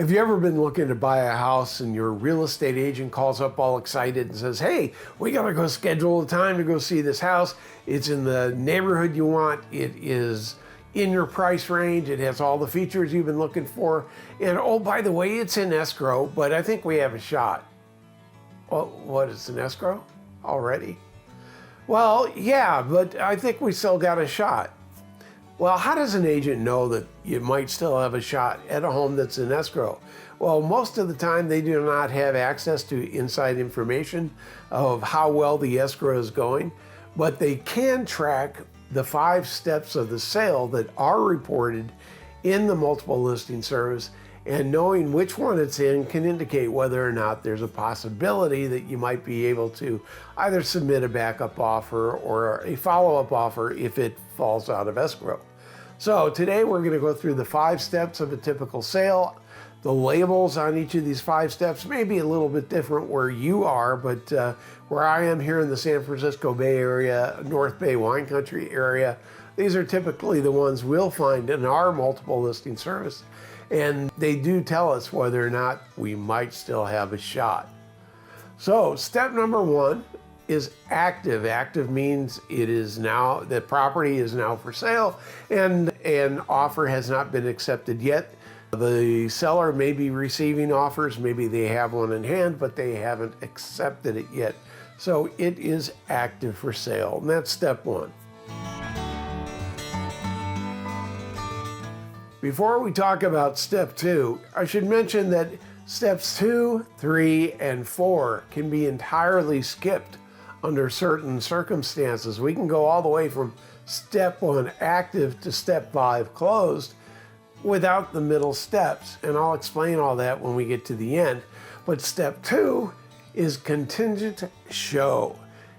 Have you ever been looking to buy a house and your real estate agent calls up all excited and says, hey, we gotta go schedule a time to go see this house. It's in the neighborhood you want. It is in your price range. It has all the features you've been looking for. And oh, by the way, it's in escrow, but I think we have a shot. Well, what is an escrow already? Well, yeah, but I think we still got a shot. Well, how does an agent know that you might still have a shot at a home that's in escrow? Well, most of the time they do not have access to inside information of how well the escrow is going, but they can track the 5 steps of the sale that are reported in the multiple listing service, and knowing which one it's in can indicate whether or not there's a possibility that you might be able to either submit a backup offer or a follow-up offer if it falls out of escrow. So today we're going to go through the 5 steps of a typical sale. The labels on each of these 5 steps may be a little bit different where you are, but where I am here in the San Francisco Bay Area, North Bay wine country area, these are typically the ones we'll find in our multiple listing service. And they do tell us whether or not we might still have a shot. So step number 1 is active. Active means it is now, the property is now for sale and an offer has not been accepted yet. The seller may be receiving offers, maybe they have one in hand, but they haven't accepted it yet. So it is active for sale, and that's step 1. Before we talk about step 2, I should mention that steps 2, 3, and 4 can be entirely skipped under certain circumstances. We can go all the way from step 1 active to step 5 closed without the middle steps, and I'll explain all that when we get to the end. But step 2 is contingent show.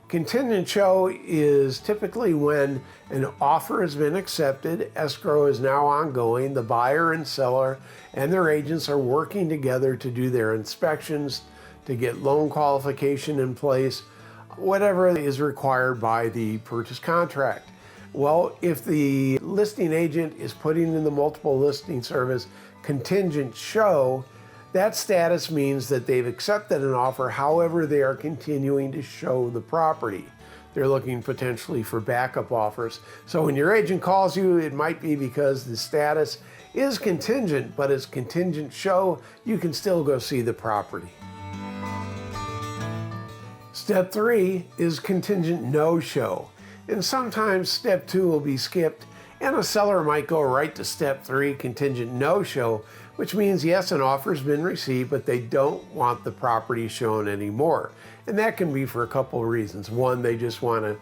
Contingent show is typically when an offer has been accepted, escrow is now ongoing, the buyer and seller and their agents are working together to do their inspections, to get loan qualification in place, whatever is required by the purchase contract. Well, if the listing agent is putting in the multiple listing service contingent show, that status means that they've accepted an offer, however, they are continuing to show the property. They're looking potentially for backup offers. So when your agent calls you, it might be because the status is contingent, but as contingent show, you can still go see the property. Step 3 is contingent no-show. And sometimes step 2 will be skipped and a seller might go right to step 3, contingent no-show, which means yes, an offer's been received, but they don't want the property shown anymore. And that can be for a couple of reasons. One, they just want to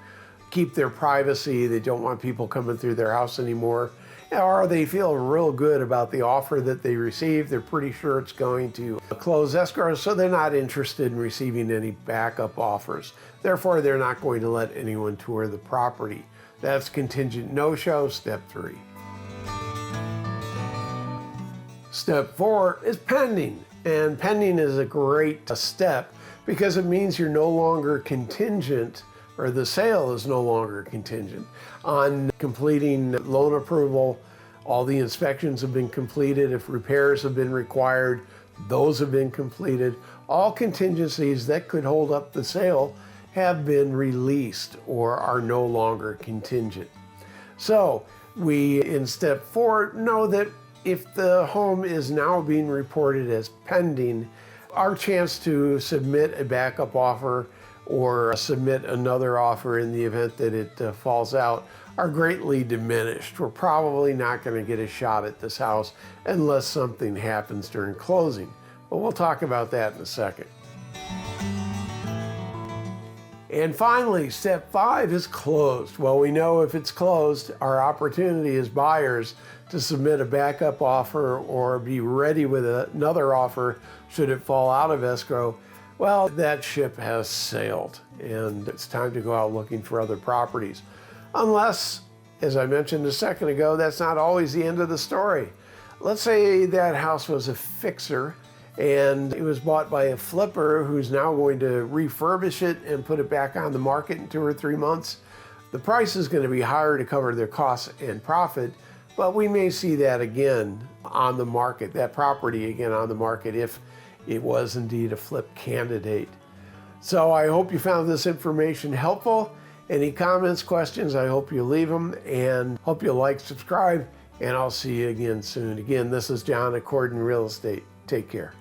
keep their privacy. They don't want people coming through their house anymore. Or they feel real good about the offer that they received. They're pretty sure it's going to close escrow, so they're not interested in receiving any backup offers. Therefore, they're not going to let anyone tour the property. That's contingent no-show, step 3. Step 4 is pending. And pending is a great step because it means you're no longer contingent, or the sale is no longer contingent on completing loan approval. All the inspections have been completed. If repairs have been required, those have been completed. All contingencies that could hold up the sale have been released or are no longer contingent. So we, in step 4, know that if the home is now being reported as pending, our chance to submit a backup offer or submit another offer in the event that it falls out are greatly diminished. We're probably not going to get a shot at this house unless something happens during closing. But we'll talk about that in a second. And finally, step 5 is closed. Well, we know if it's closed, our opportunity as buyers to submit a backup offer or be ready with another offer should it fall out of escrow, well, that ship has sailed and it's time to go out looking for other properties. Unless, as I mentioned a second ago, that's not always the end of the story. Let's say that house was a fixer and it was bought by a flipper who's now going to refurbish it and put it back on the market in 2 or 3 months. The price is going to be higher to cover their costs and profit, But we may see that again on the market, that property again on the market, if it was indeed a flip candidate. So I hope you found this information helpful. Any comments, questions, I hope you leave them, and hope you like, subscribe, and I'll see you again soon. Again, this is John at Cordon Real Estate. Take care.